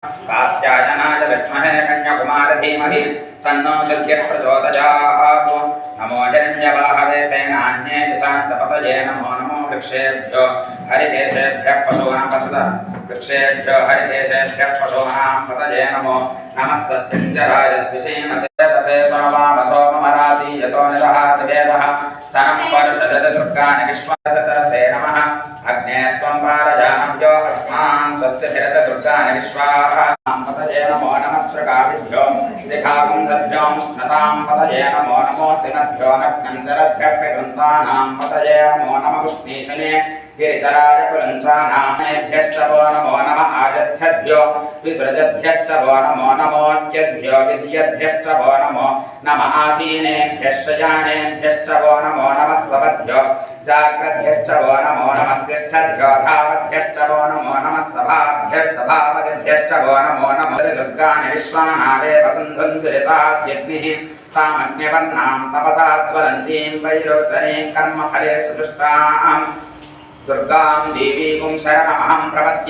कात्यायनाय विद्महे कन्याकुमारी धीमहि तन्नो दुर्गे प्रचोदयात्। नमो हिरण्यवाहवे सेनान्ये दिशांसपतये नमो नमो वृक्षेभ्यो हरिकेशेभ्यः पशूनां वृक्षेभ्यो हरिकेशेभ्यः पशूनां पतये नमो नमः स्वस्तिञ्जराय द्विषीमते सोममराति यतो निदहाति वेदः स्तनं परिषदति दुर्गाणि विश्वासतरसे नमः अग्ने त्वं पारजानव्यो अस्मान् स्वस्तिभिरत दुर्गाणि विश्वाः पतये नमो नमः श्रकाभिभ्यो दिखाकुन्धभ्यो उष्णतां पतये नमो नमो सिनभ्यो नग्नञ्चरभ्यः कृन्तानां पतये नमो नमः उष्णीशने गिरिचराय कुलञ्चानामेभ्यश्च वो नमो नमः आजच्छद्भ्यो विसृजद्भ्यश्च वो नमो नमोऽस्यद्भ्यो विद्यद्भ्यश्च वो नमो नमः आसीनेभ्यः शयानेभ्यश्च वो नमो नमः स्वपद्भ्यो जाग्रद्भ्यश्च वो नमो नमस्तिष्ठद्भ्यो धावद्भ्यश्च वो नमो नमः सभाभ्यः सभापतिभ्यश्च वो नमो नमः दुर्गाणि विश्वानादेव सिन्धुन्सुरिताद्यग्निः तामग्निवर्णां तपसा ज्वलन्तीं वैरोचनीं कर्मफले सुदुष्टां दुर्गां देवीं शरणमहं प्रपद्ये।